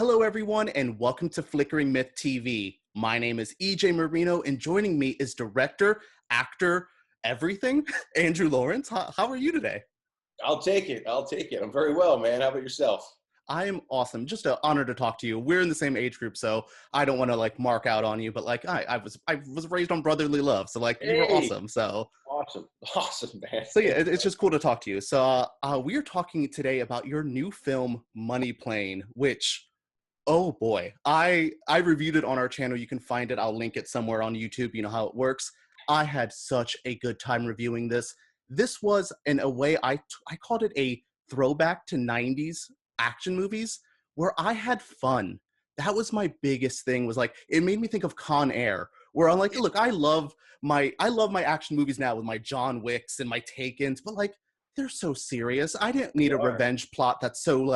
Hello, everyone, and welcome to Flickering Myth TV. My name is EJ Marino, and joining me is director, actor, everything, Andrew Lawrence. How are you today? I'll take it. I'm very well, man. How about yourself? I am awesome. Just an honor to talk to you. We're in the same age group, so I don't want to mark out on you, but I was raised on brotherly love, so you're Hey, awesome. So awesome, awesome, man. So yeah, it's just cool to talk to you. We are talking today about your new film, Money Plane, which, oh boy, I reviewed it on our channel. You can find it. I'll link it somewhere on YouTube. You know how it works. I had such a good time reviewing this. This was, in a way, I called it a throwback to 90s action movies where I had fun. That was my biggest thing, was it made me think of Con Air, where I'm like, look, I love my action movies now with my John Wicks and my Takens, but they're so serious. I didn't need They a are. revenge plot that's so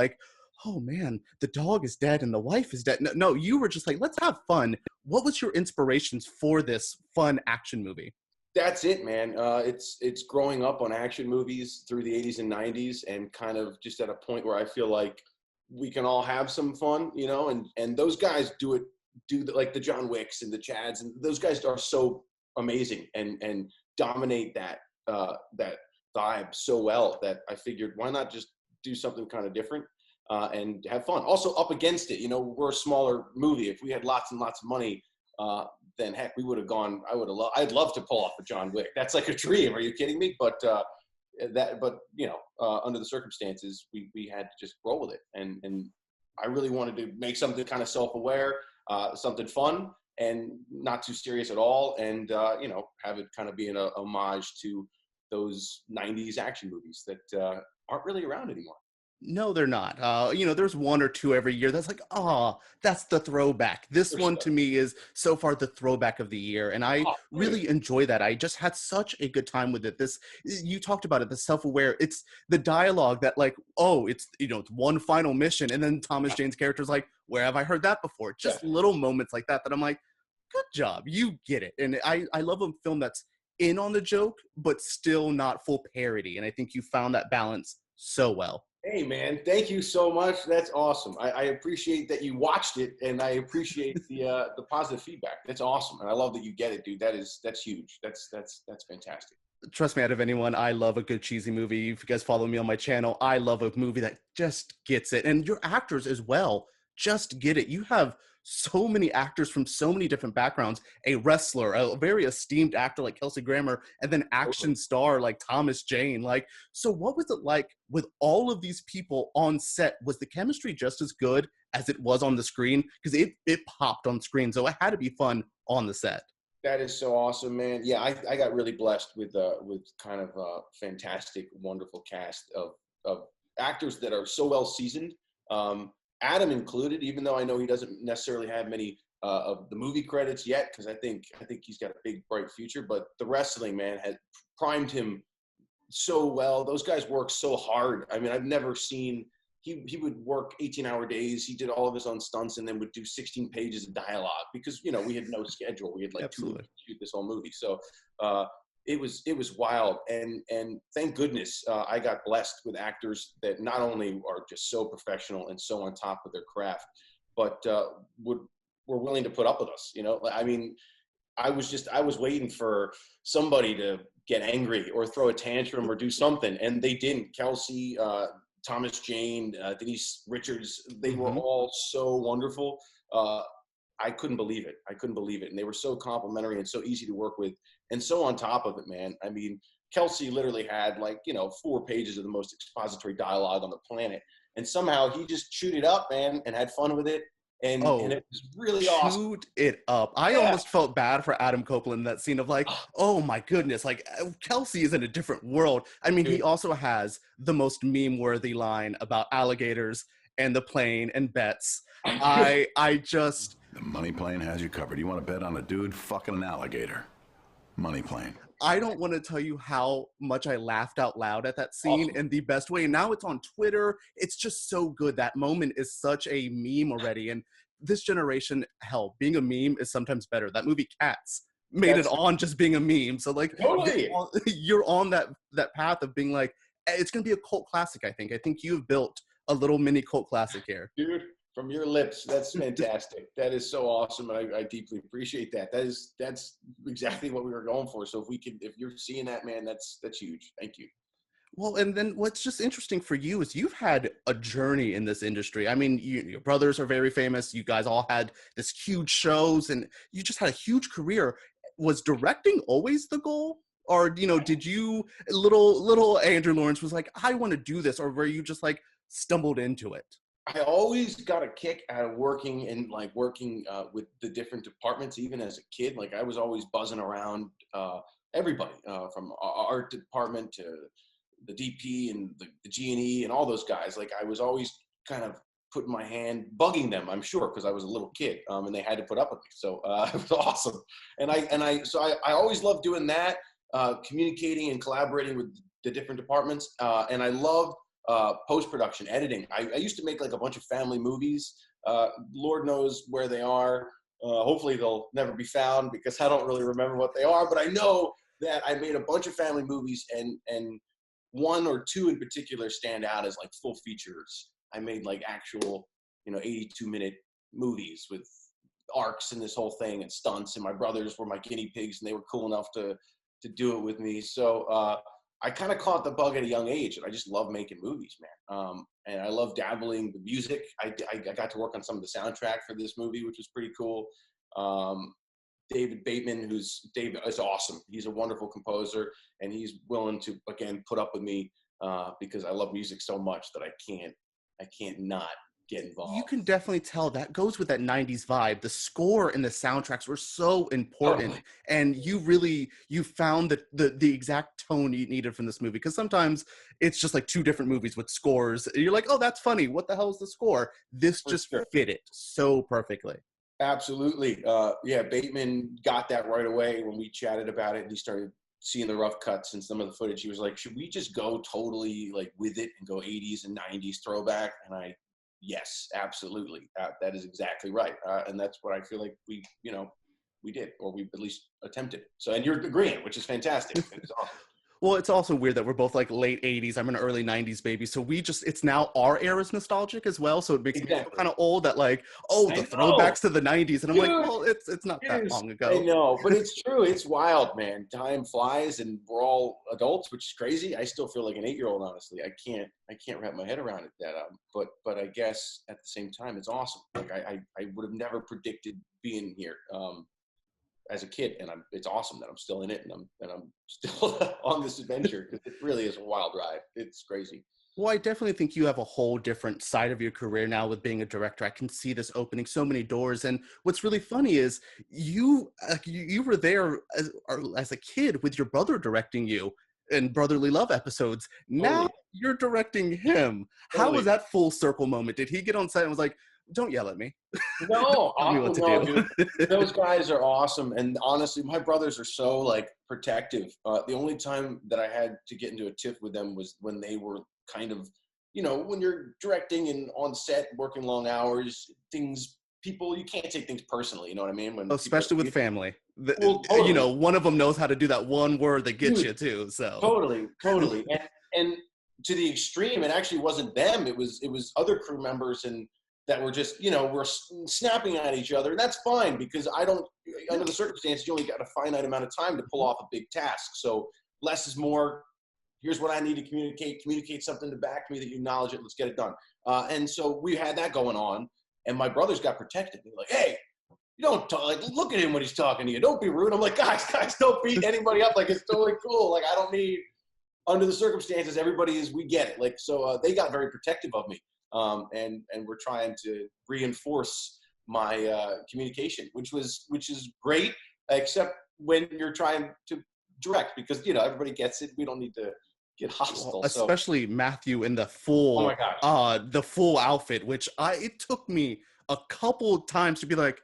oh man, the dog is dead and the wife is dead. No, you were just let's have fun. What was your inspirations for this fun action movie? That's it, man. It's growing up on action movies through the '80s and '90s, and kind of just at a point where I feel like we can all have some fun, and those guys like the John Wicks and the Chads, and those guys are so amazing and dominate that vibe so well that I figured, why not just do something kind of different and have fun. Also, up against it, we're a smaller movie. If we had lots and lots of money, then heck, we would have gone. I'd love to pull off a John Wick. That's like a dream. Are you kidding me? But under the circumstances, we had to just roll with it. And I really wanted to make something kind of self-aware, something fun and not too serious at all, and have it kind of be an homage to those '90s action movies that aren't really around anymore. No, they're not. There's one or two every year that's that's the throwback. This For one sure. to me is so far the throwback of the year, and I Oh, dude. really enjoy that. I just had such a good time with it. You talked about it, the self-aware. It's the dialogue that it's one final mission, and then Thomas Jane's character is like, where have I heard that before? Yeah. Just little moments like that I'm like, good job, you get it. And I love a film that's in on the joke, but still not full parody, and I think you found that balance so well. Hey, man, thank you so much. That's awesome. I appreciate that you watched it, and I appreciate the positive feedback. That's awesome, and I love that you get it, dude. That's huge. That's fantastic. Trust me, out of anyone, I love a good cheesy movie. If you guys follow me on my channel, I love a movie that just gets it. And your actors as well just get it. You have so many actors from so many different backgrounds, a wrestler, a very esteemed actor like Kelsey Grammer, and then action star like Thomas Jane. So what was it like with all of these people on set? Was the chemistry just as good as it was on the screen? Because it popped on screen, so it had to be fun on the set. That is so awesome, man. Yeah, I got really blessed with kind of a fantastic, wonderful cast of actors that are so well seasoned. Adam included, even though I know he doesn't necessarily have many of the movie credits yet, because I think he's got a big bright future. But the wrestling, man, had primed him so well. Those guys work so hard. I mean, I've never seen. He would work 18-hour days. He did all of his own stunts and then would do 16 pages of dialogue because we had no schedule. We had like 2 weeks Absolutely. to shoot this whole movie. So it was wild, and thank goodness I got blessed with actors that not only are just so professional and so on top of their craft, but were willing to put up with us. I mean, I was waiting for somebody to get angry or throw a tantrum or do something, and they didn't. Kelsey, Thomas Jane, Denise Richards, they were Hmm. all so wonderful. I couldn't believe it. And they were so complimentary and so easy to work with, and so on top of it, man. I mean, Kelsey literally had 4 pages of the most expository dialogue on the planet, and somehow he just chewed it up, man, and had fun with it, and Oh, it was really awesome. chewed it up. I Yeah. almost felt bad for Adam Copeland in that scene of oh my goodness, Kelsey is in a different world. I mean, he Dude. also has the most meme-worthy line about alligators and the plane and bets. I just The money plane has you covered. You want to bet on a dude fucking an alligator? Money plane. I don't want to tell you how much I laughed out loud at that scene Awesome. in the best way. And now it's on Twitter. It's just so good. That moment is such a meme already. And this generation, hell, being a meme is sometimes better. That movie Cats made it That's on just being a meme. So totally. you're on that path of being it's gonna be a cult classic, I think. I think you've built a little mini cult classic here. Dude, From your lips. That's fantastic. That is so awesome. And I deeply appreciate that. That's exactly what we were going for. So if you're seeing that, man, that's huge. Thank you. Well, and then what's just interesting for you is you've had a journey in this industry. I mean, your brothers are very famous. You guys all had this huge shows, and you just had a huge career. Was directing always the goal, or did you little Andrew Lawrence was like, I want to do this, or were you just like stumbled into it? I always got a kick out of working with the different departments, even as a kid. Like I was always buzzing around everybody from our art department to the DP and the G&E and all those guys. Like I was always kind of putting my hand, bugging them, I'm sure, because I was a little kid and they had to put up with me. So it was awesome. And I always loved doing that, communicating and collaborating with the different departments. And I loved post-production editing. I used to make like a bunch of family movies. Lord knows where they are. Hopefully they'll never be found because I don't really remember what they are, but I know that I made a bunch of family movies and one or two in particular stand out as like full features. I made like actual, 82-minute movies with arcs and this whole thing and stunts, and my brothers were my guinea pigs and they were cool enough to do it with me. So I kind of caught the bug at a young age, and I just love making movies, man. And I love dabbling the music. I got to work on some of the soundtrack for this movie, which was pretty cool. David Bateman, David is awesome. He's a wonderful composer, and he's willing to, again, put up with me because I love music so much that I can't not get involved. You can definitely tell that goes with that 90s vibe. The score and the soundtracks were so important. And you found the exact tone you needed from this movie. Because sometimes it's just like two different movies with scores. You're like, oh, that's funny. What the hell is the score? This just fit it so perfectly. Absolutely. Bateman got that right away when we chatted about it, and he started seeing the rough cuts and some of the footage. He was like, should we just go totally like with it and go 80s and 90s throwback? And yes, absolutely. That is exactly right. And that's what I feel like we did, or we at least attempted. So, and you're agreeing, which is fantastic. It's awesome. Well, it's also weird that we're both like late 80s. I'm an early 90s baby. So it's now our era's nostalgic as well. So it makes me feel kind of old that like, the throwbacks to the 90s. And I'm like, well, it's not that long ago. I know, but it's true. It's wild, man. Time flies and we're all adults, which is crazy. I still feel like an 8-year-old, honestly. I can't wrap my head around it but I guess at the same time, it's awesome. Like I would have never predicted being here. As a kid, and it's awesome that I'm still in it and I'm still on this adventure because it really is a wild ride. It's crazy. Well, I definitely think you have a whole different side of your career now with being a director. I can see this opening so many doors. And what's really funny is you were there as a kid with your brother directing you in Brotherly Love episodes. Now you're directing him. How was that full circle moment? Did he get on set and was like, don't yell at me? No, dude. Those guys are awesome. And honestly, my brothers are so like protective. The only time that I had to get into a tiff with them was when they were kind of, when you're directing and on set, working long hours, you can't take things personally. You know what I mean? Especially with family. Totally. One of them knows how to do that one word that gets you too. So totally. And to the extreme, it actually wasn't them. It was other crew members and that were just, we're snapping at each other. And that's fine because under the circumstances, you only got a finite amount of time to pull off a big task. So less is more. Here's what I need to communicate something to back me that you acknowledge it. Let's get it done. And so we had that going on, and my brothers got protected. They're like, hey, you don't talk, like, look at him when he's talking to you. Don't be rude. I'm like, guys, don't beat anybody up. Like, it's totally cool. Like, I don't need, under the circumstances, we get it. Like, so they got very protective of me. And we're trying to reinforce my communication, which is great, except when you're trying to direct, because everybody gets it. We don't need to get hostile. Well, especially Matthew in the full, the full outfit, which it took me a couple times to be like,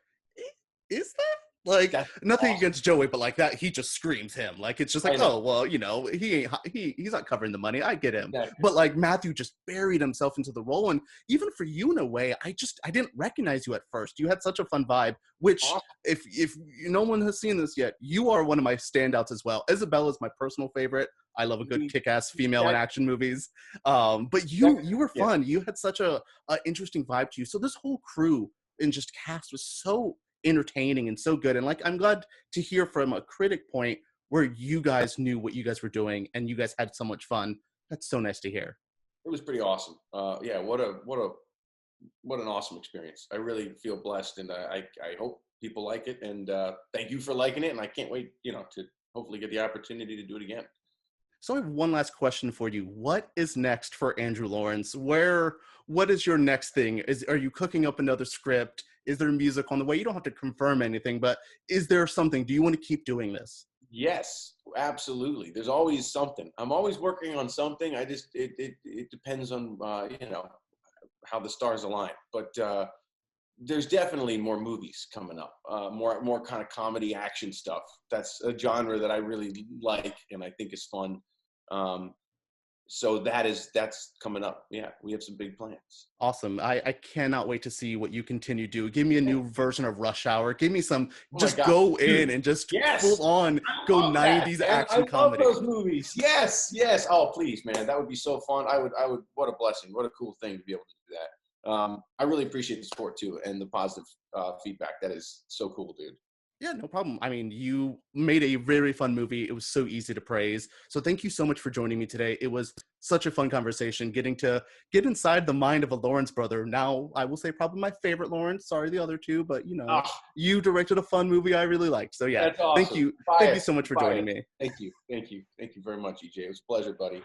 is that Like, That's nothing awesome. against Joey, but like that, he just screams him. Like, it's just I like, know. oh, well, you know, he's not covering the money. I get him. Exactly. But like Matthew just buried himself into the role. And even for you in a way, I didn't recognize you at first. You had such a fun vibe, which Awesome. if no one has seen this yet, you are one of my standouts as well. Isabella is my personal favorite. I love a good kick-ass female in action movies. But you were Yeah. fun. You had such a interesting vibe to you. So this whole crew and just cast was so entertaining and so good. And like, I'm glad to hear from a critic point where you guys knew what you guys were doing and you guys had so much fun. That's so nice to hear. It was pretty awesome. Yeah, what an awesome experience. I really feel blessed, and I hope people like it. And thank you for liking it. And I can't wait, to hopefully get the opportunity to do it again. So I have one last question for you. What is next for Andrew Lawrence? What is your next thing? Are you cooking up another script? Is there music on the way? You don't have to confirm anything, but is there something? Do you want to keep doing this? Yes, absolutely. There's always something. I'm always working on something. It depends on how the stars align. But there's definitely more movies coming up. More kind of comedy action stuff. That's a genre that I really like and I think is fun. So that's coming up. Yeah, we have some big plans. Awesome. I cannot wait to see what you continue to do. Give me a new version of Rush Hour. Give me some, Oh my just God. go in Dude, and just yes. full on go Love that, 90s man. action comedy. I love those movies. Yes. Oh, please, man. That would be so fun. I would, what a blessing. What a cool thing to be able to do that. I really appreciate the support too and the positive feedback. That is so cool, dude. Yeah, no problem. I mean, you made a very fun movie. It was so easy to praise. So thank you so much for joining me today. It was such a fun conversation, getting to get inside the mind of a Lawrence brother. Now, I will say probably my favorite Lawrence. Sorry, the other two, but you directed a fun movie I really liked. So yeah, That's awesome. thank you. Thank you so much for joining me. Thank you very much, EJ. It was a pleasure, buddy.